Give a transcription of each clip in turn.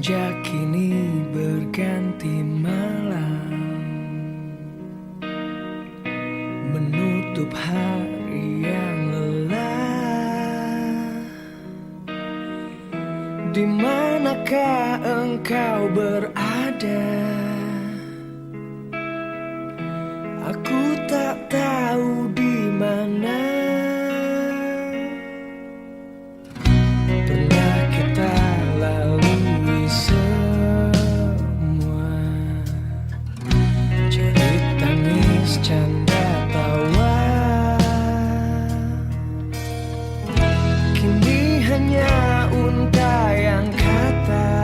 Senja kini berganti malam, menutup hari yang lelah. Di manakah engkau berada? Aku tak tahu di mana. Pernah kita lalui semua, jerit tangis canda tawa. Kini hanya untaian kata,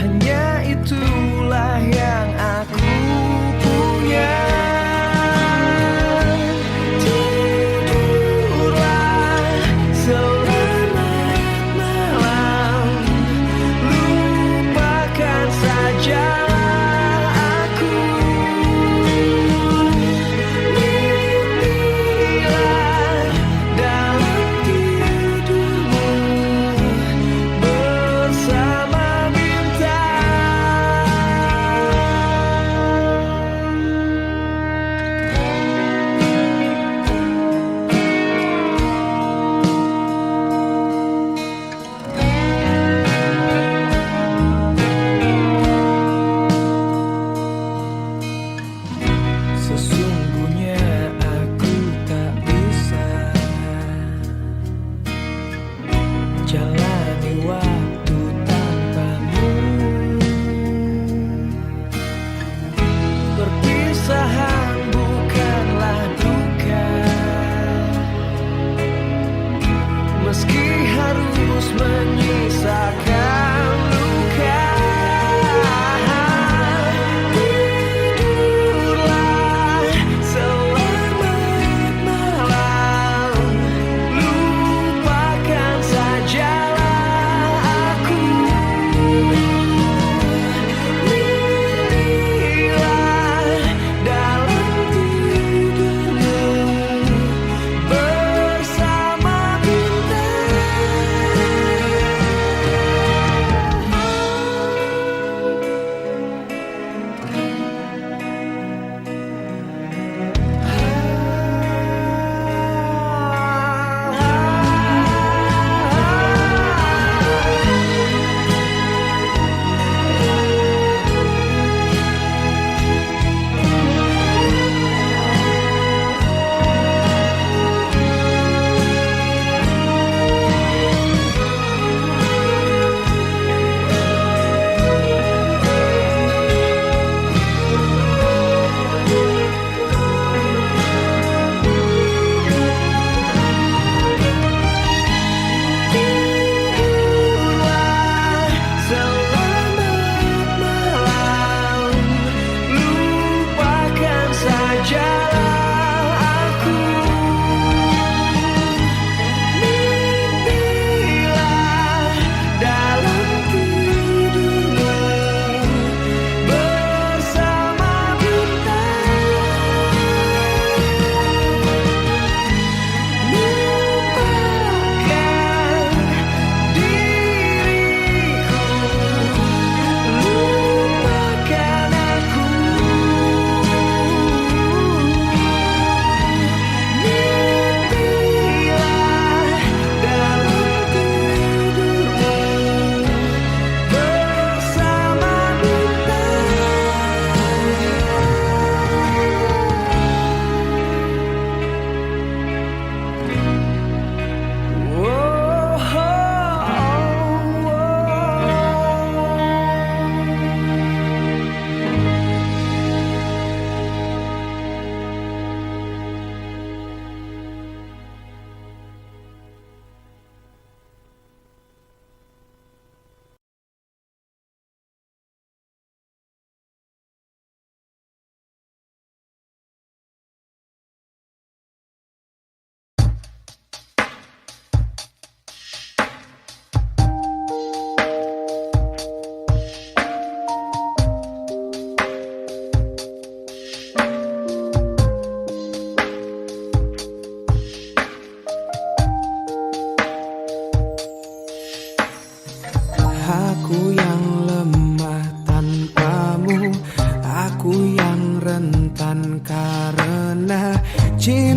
hanya itulah yang aku punya. Tidurlah selamat malam, lupakan saja aku.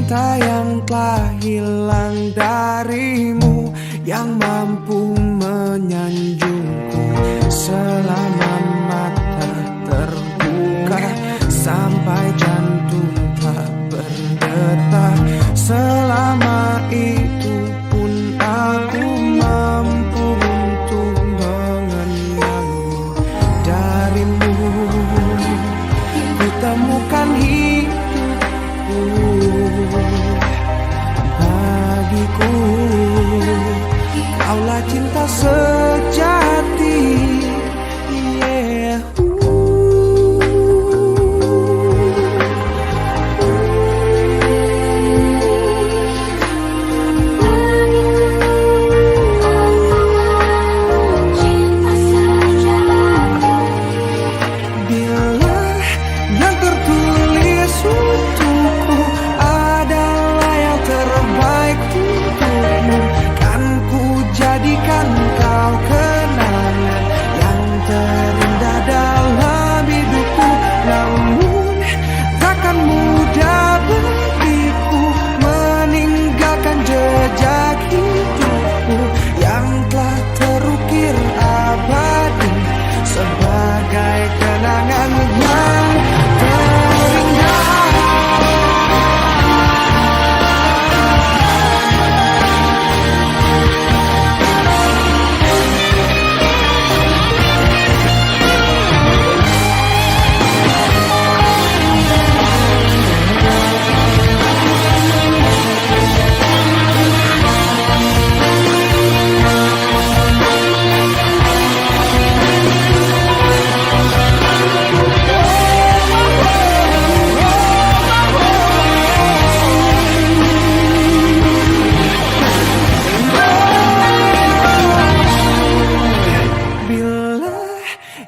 cinta yang telah hilang darimu, yang mampu menyanjungku selama mata terbuka, sampai jantung tak berdetak. Selama itu pun aku mampu untuk mengenangmu. Darimu ku temukan hidupku, bagiku kaulah cinta sejati. Yeah. Jadikan kau kenangan yang terindah dalam hidupku. Namun takkan mudah bagiku meninggalkan jejak hidupmu yang telah terukir abadi sebagai kenangan yang terindah.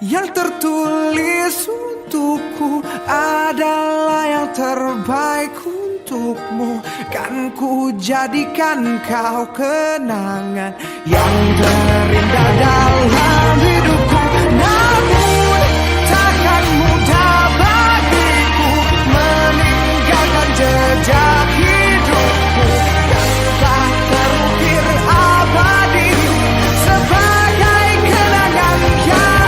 Yang tertulis untukku adalah yang terbaik untukmu, kan ku jadikan kau kenangan yang terindah dalam hidupku. Namun takkan mudah bagiku meninggalkan jejak hidupku yang telah terukir abadi sebagai kenangan yang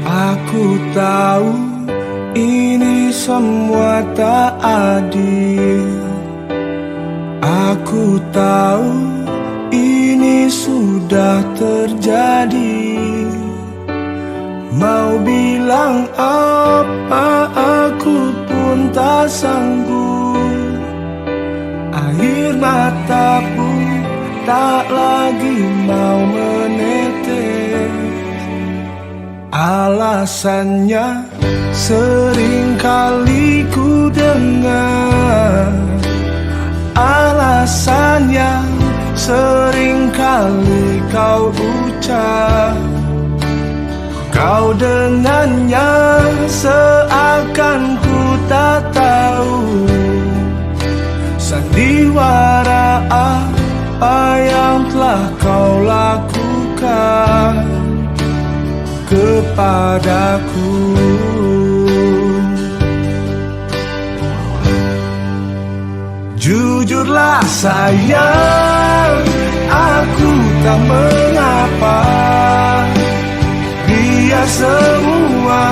aku tahu ini semua tak adil. Aku tahu ini sudah terjadi. Mau bilang apa aku pun tak sanggup. Air mata pun tak lagi mau menetes. Alasannya sering kali ku dengar, alasan yang sering kali kau ucap. Kau dengannya seakan ku tak tahu sandiwara apa yang telah kau lakukan kepadaku. Jujurlah sayang, aku tak mengapa, biar semua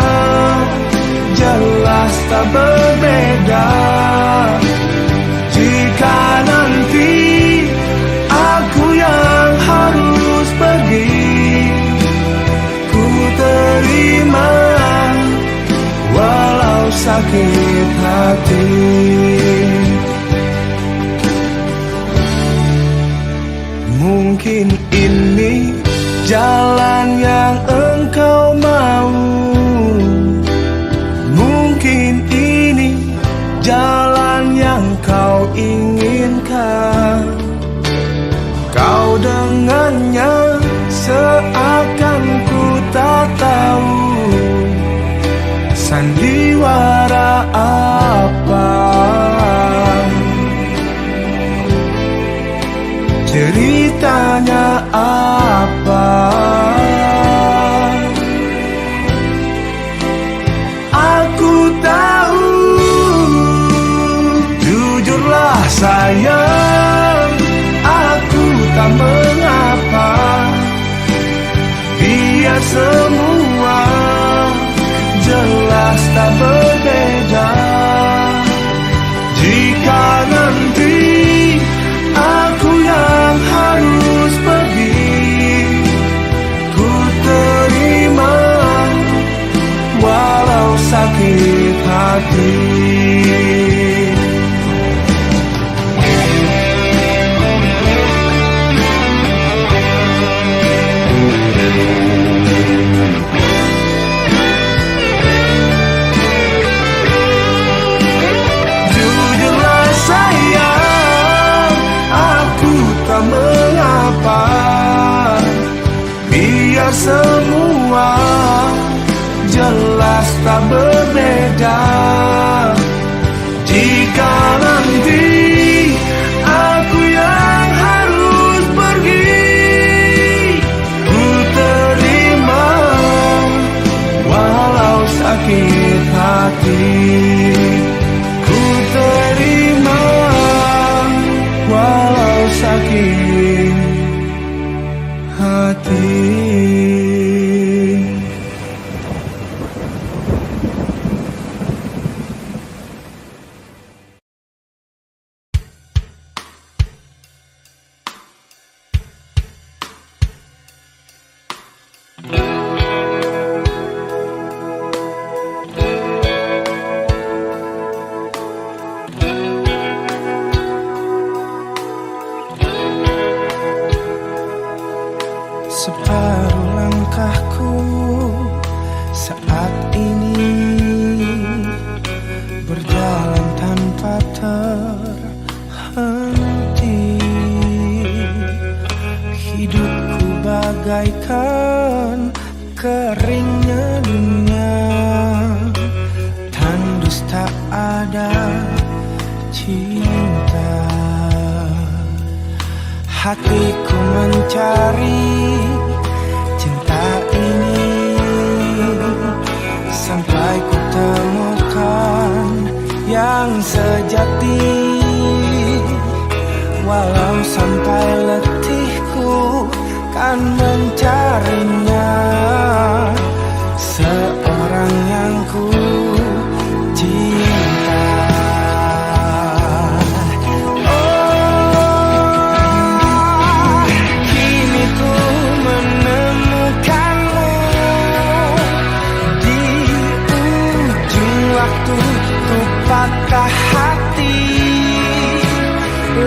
jelas tak berbeda. Jika nanti aku yang harus pergi, ku terima walau sakit hati. Mungkin ini jalan yang engkau mau, mungkin ini jalan yang kau inginkan. Kau dengannya seakan ku tak tahu sandiwara apa, ceritanya apa. Aku tahu, jujurlah sayang, aku tak mengapa, biar semua jelas tak berbeda. Jika nanti aku yang harus pergi, ku terima walau sakit hati. Jujurlah sayang, aku tak mengapa, biar semua jelas tak berbeda. Jika nanti aku yang harus pergi, ku terima walau sakit hati. Ku terima walau sakit hati. Separuh langkahku saat ini berjalan tanpa terhenti. Hidupku bagaikan keringnya dunia, tandus tak ada cinta. Hatiku mencari cinta ini sampai ku temukan yang sejati. Walau sampai letihku kan mencarinya, seorang yang ku cinta. Patah hati,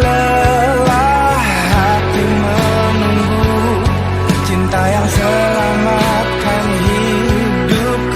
lelah hati menunggu cinta yang selamatkan hidup.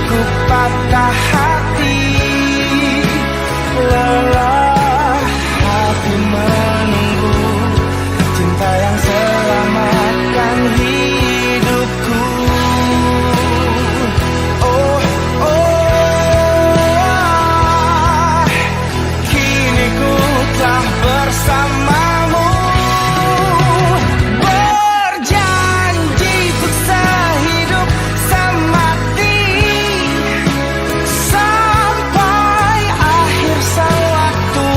ku patah hati, lelah hati menunggu cinta yang selamatkan hidupku. Oh, oh, kini ku telah bersamamu, berjanji untuk sehidup semati sampai akhir sewaktu,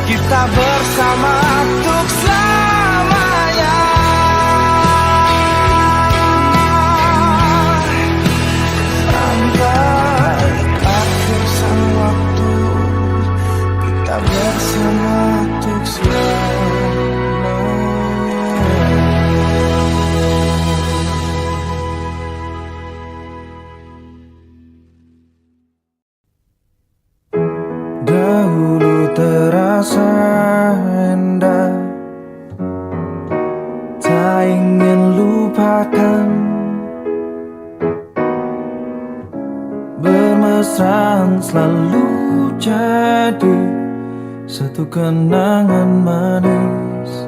kita bersama untuk selamanya. Sampai akhir sewaktu, kita bersama untuk selamanya. Dahulu terasa indah, tak ingin lupakan. Bermesraan selalu jadi satu kenangan manis.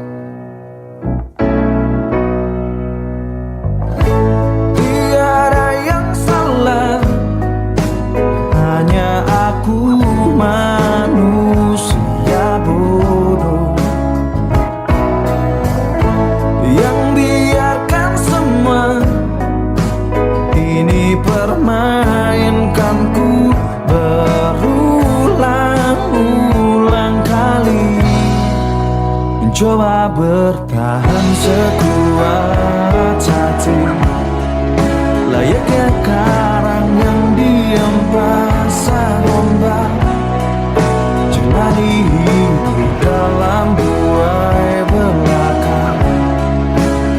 Tiada yang salah, hanya aku manusia bodoh yang biarkan semua ini permainkanku berulang-ulang kali, mencoba bertahan sekuat hati, layaknya karang yang diam pasang ombak, jalani hidup dalam buai belaka,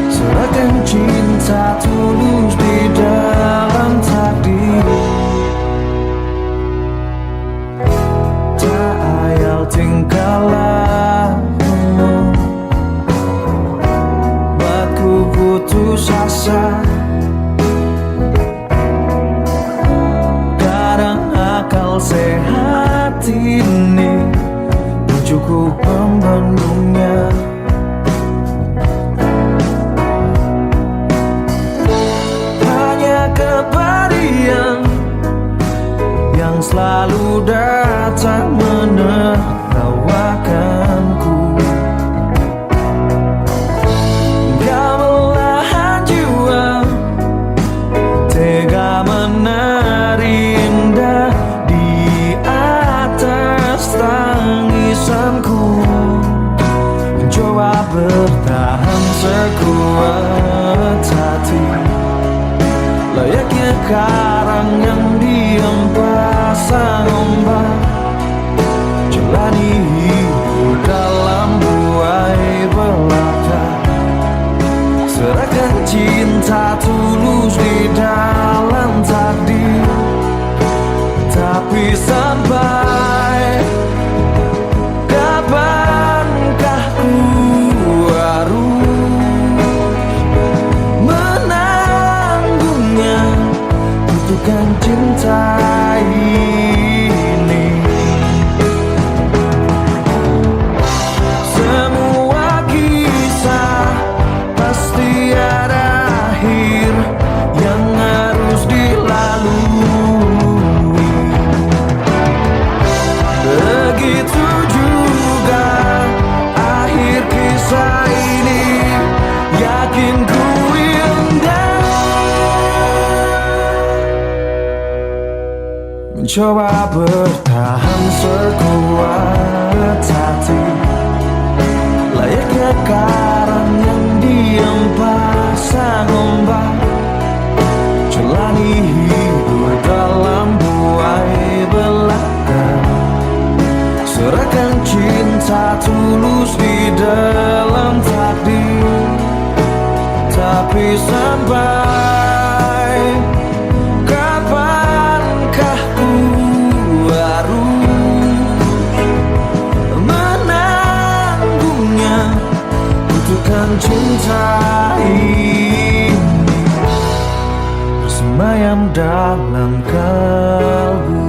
serahkan cinta tulus di dalam takdir. Tak ayal tingkah lakumu, buatku putus asa. Kadang akal sehat ini cukup membendungnya. Hanya kepedihan yang selalu datang menertawakanku, belahan jiwa tega menari indah di atas tangisanku, mencoba bertahan sekuat hati, layaknya karang yang diam pasang ombak, jalani hidup dalam buai belaka, serahkan cinta tulus di dalam takdir. Tapi sampai kapankah ku harus menanggungnya, butuhkan cinta ini. Semua kisah pasti ada akhir yang harus dilalui. Begitu juga akhir kisah ini, yakin ku indah. Mencoba bertahan sekuat hati, layaknya karang yang diam pasang ombak, jalani hidup dalam buai belaka, serahkan cinta tulus di dalam takdir. Tapi sampai kapankah ku harus menanggungnya, butuhkan cinta ini. mayam dalam kalbu.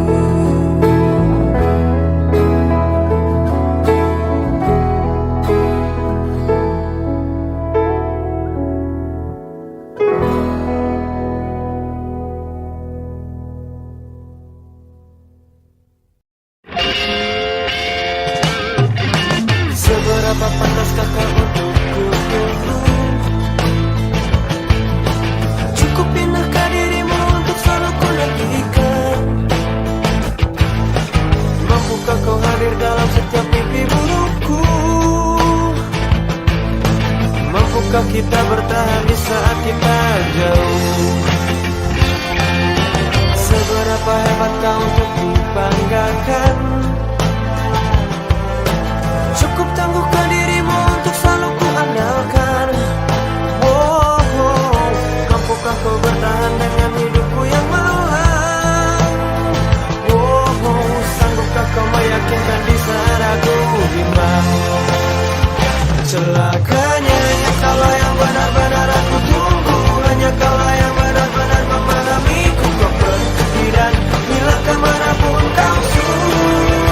Seberapa pantaskah kau untukku? Cukup pindahkah dirimu untuk selalu ku nantikan? Mampukah kau hadir dalam setiap mimpi burukku? Mampukah kita bertahan di saat kita jauh? Seberapa hebat kau untuk dibanggakan? Cukup tangguhkan dirimu untuk selalu ku andalkan. Mampukah kau bertahan dengan hidupku yang melelahkan? Sanggupkah kau meyakinkan di saat aku bimbang? Celakanya hanya kaulah yang benar-benar aku tunggu. Hanya kaulah yang benar-benar memahamiku. Kau pergi dan bila kemanapun kau sungguh.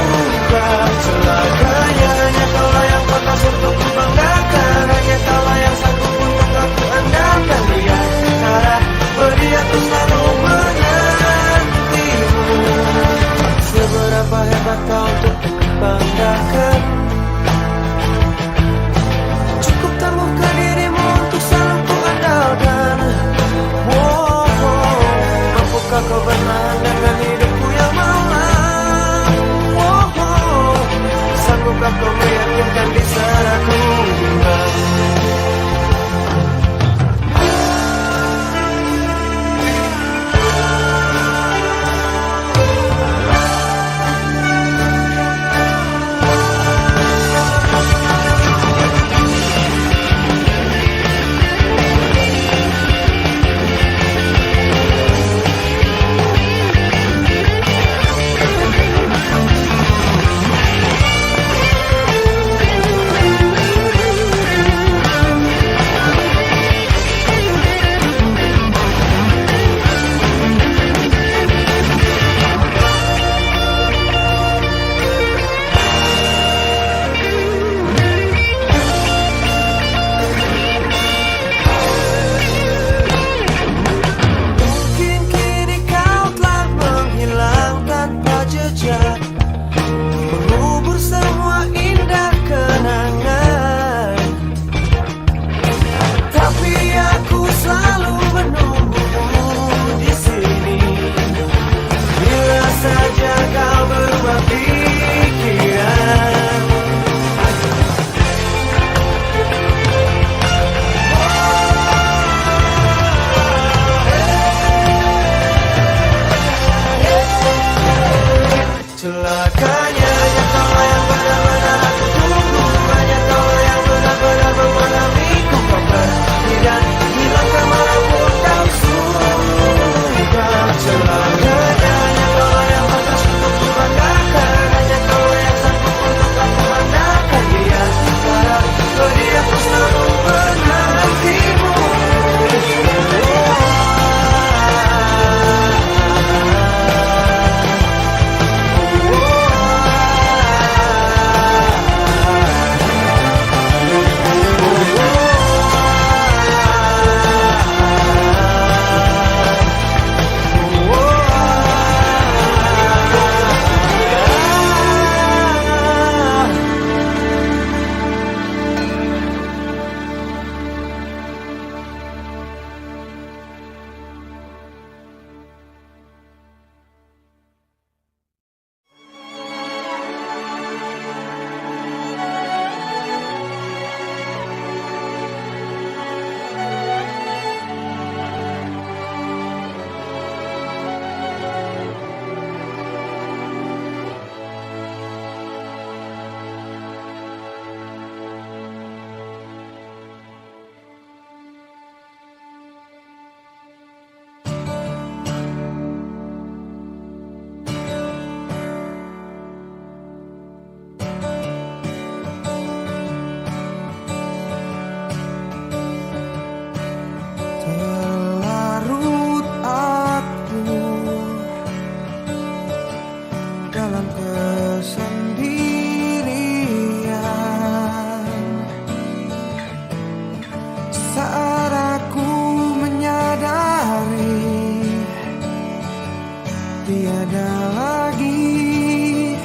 tiada lagi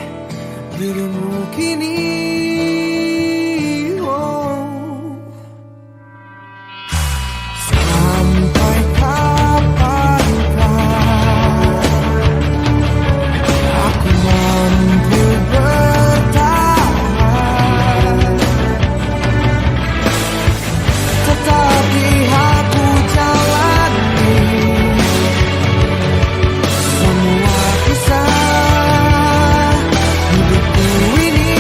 dirimu kini. Oh. Sampai kapankah aku mampu bertahan, tetap di aku jalani semua kisah hidupku ini.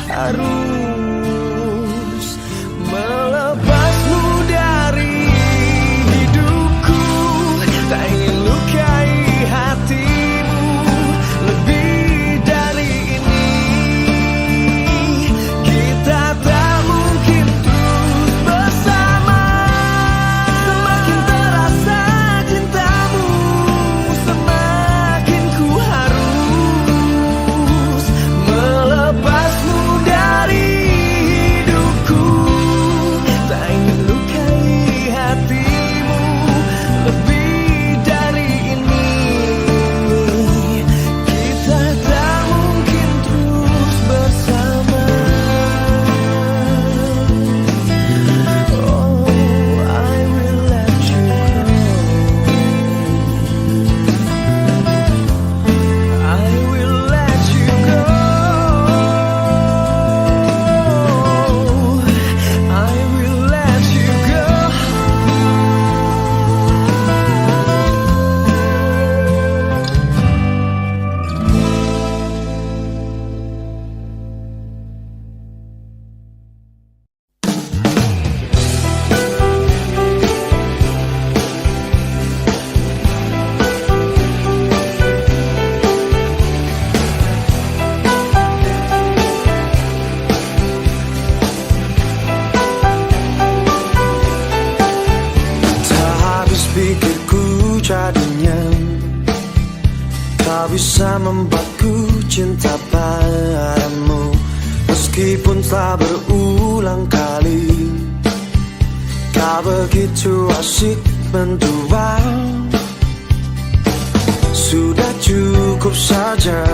harus melepasmu dari hidupku. Tak ingin lukai hatimu lebih dari ini. Kita tak mungkin terus bersama. Semakin terasa cintamu, semakin ku harus melepasmu dari hidupku. Tak ingin lukai hatimu lebih dari ini. Kita tak mungkin terus bersama. Oh, I will let you go. I will let you go. I will let you go. Tak habis pikirku jadinya kau bisa membuatku cinta padamu. Meskipun telah berulang kali kau begitu asik mendua. Sudah cukup saja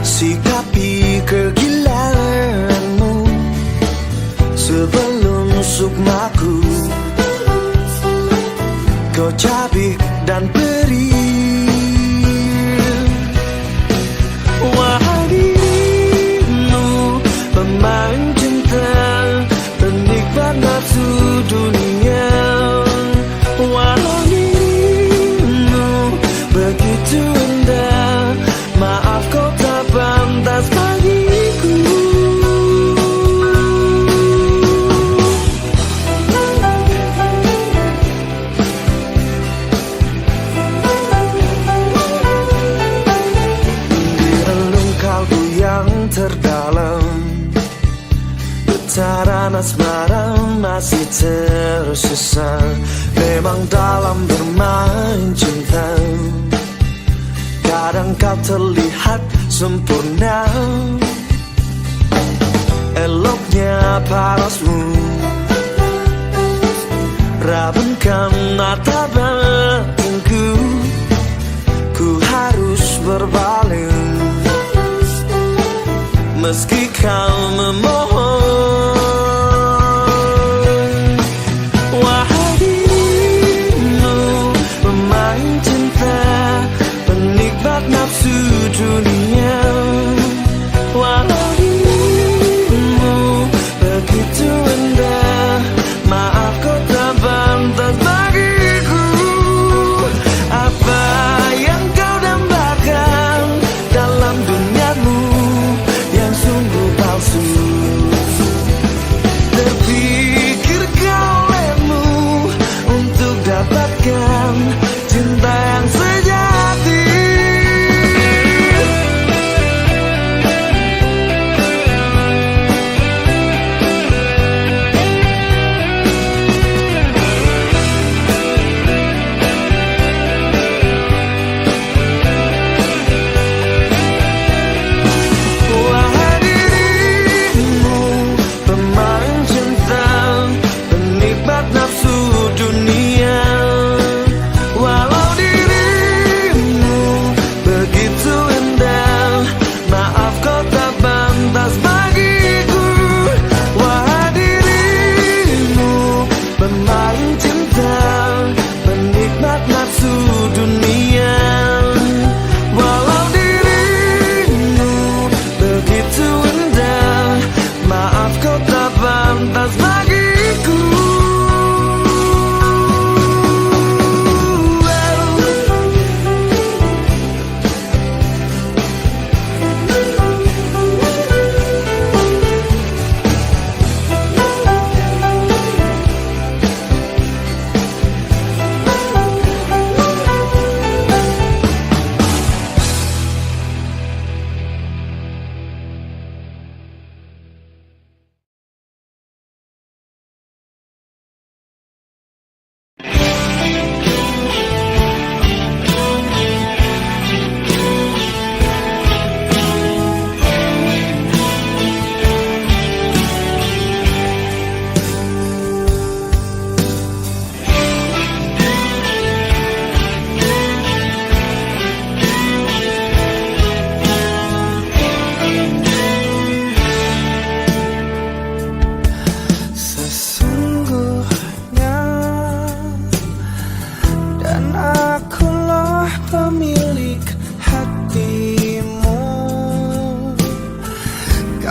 sikapi kegilaanmu sebelum sukmaku kau cabik dan perih. Wahai dirimu, pemain cinta, penikmat nafsu dunia. Wahai dirimu, begitu indah, maaf kau tak pantas bagiku. Terdalam getaran asmara masih tersisa. Memang dalam bermain cinta kadang kau terlihat sempurna. Eloknya parasmu rabunkan mata batinku. Ku harus berpaling meski kau memohon. Wahai dirimu, pemain cinta, penikmat nafsu dunia. Wahai dirimu, begitu indah, maaf kau tak pantas bagiku. Apa yang kau dambakan dalam duniamu yang sungguh palsu? Terpikirkah olehmu untuk dapatkan cinta yang sejati?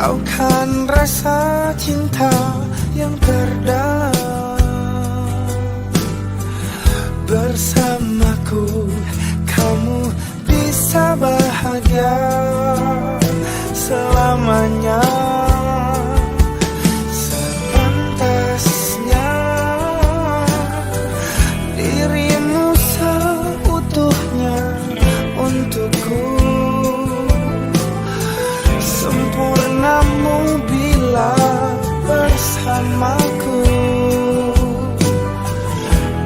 Kau kan rasa cinta yang terdalam. Bersamaku kamu bisa bahagia selamanya. Sepantasnya dirimu seutuhnya untukku. Sempurnamu bila bersamaku,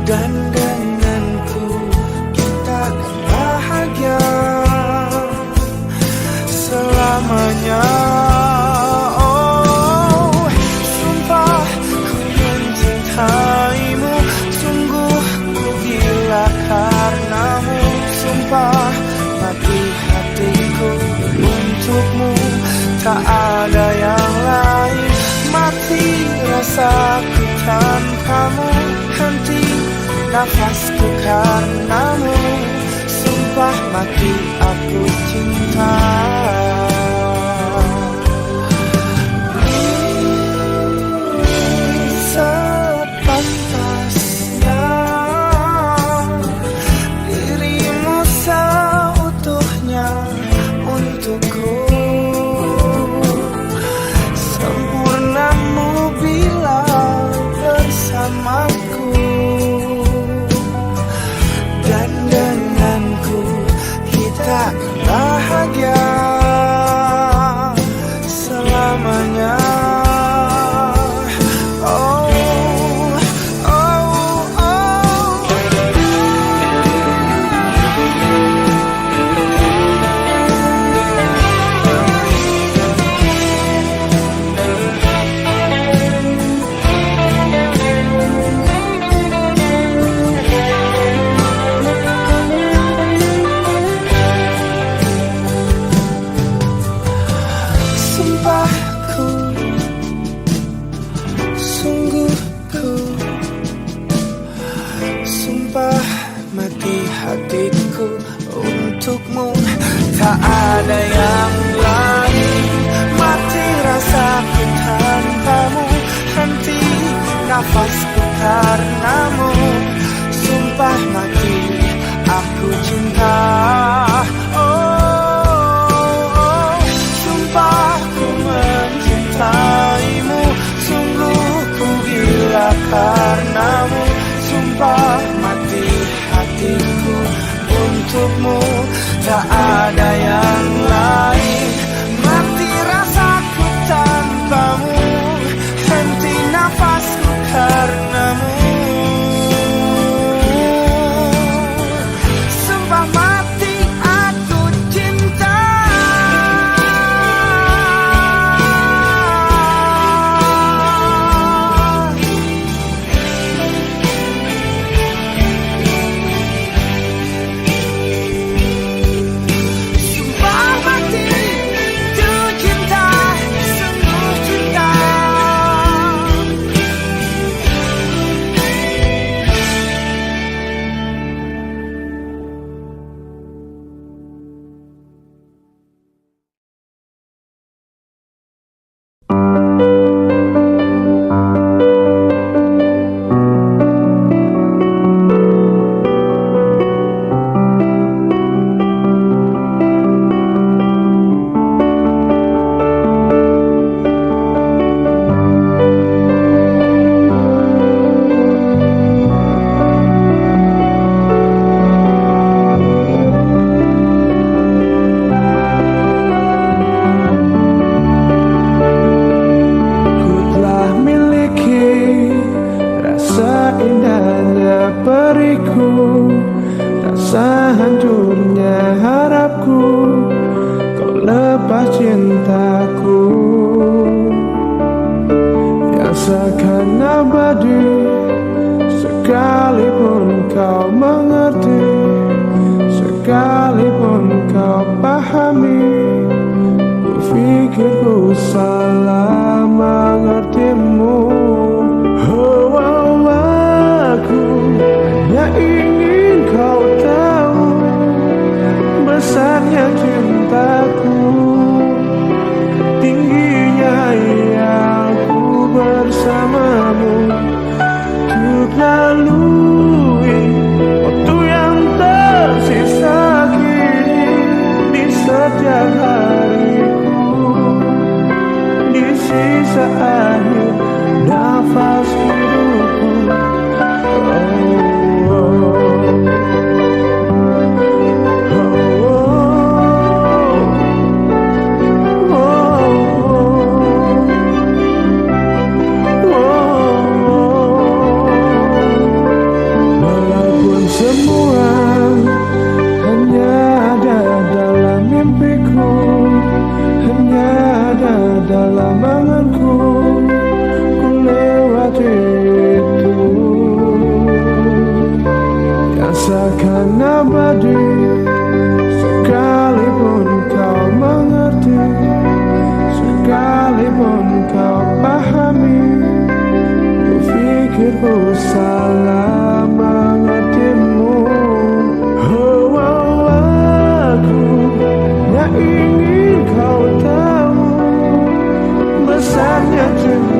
dan denganku kita akan bahagia selamanya. Oh, sumpah ku mencintaimu, sungguh ku gila karenamu. Sumpah mati hatiku untukmu, tak ada yang lain. Mati rasaku tanpamu, henti nafasku karenamu. Sumpah mati aku cinta. Sepantasnya dirimu seutuhnya untukku. Sempurnamu bila bersamaku, dan denganku kita akan bahagia selamanya. Oh, oh, oh. Sumpahku, sungguhku, sumpah mati hatiku untukmu, tak ada yang lain. Mati rasaku tanpamu, henti nafasku karenamu. Sumpah mati aku cinta. Oh, sumpah ku mencintaimu, sungguh ku gila karenamu. Sumpah mati hatiku untukmu, tak ada yang lain. sisa akhir nafas hidupku. Walaupun semua hanya ada dalam mimpiku, hanya ada dalam anganku, ku lewati itu yang seakan abadi. Sekalipun kau mengerti, sekalipun kau pahami, ku pikir ku salah mengertimu. Oh, oh, aku tak ingin kau tahu besarnya cinta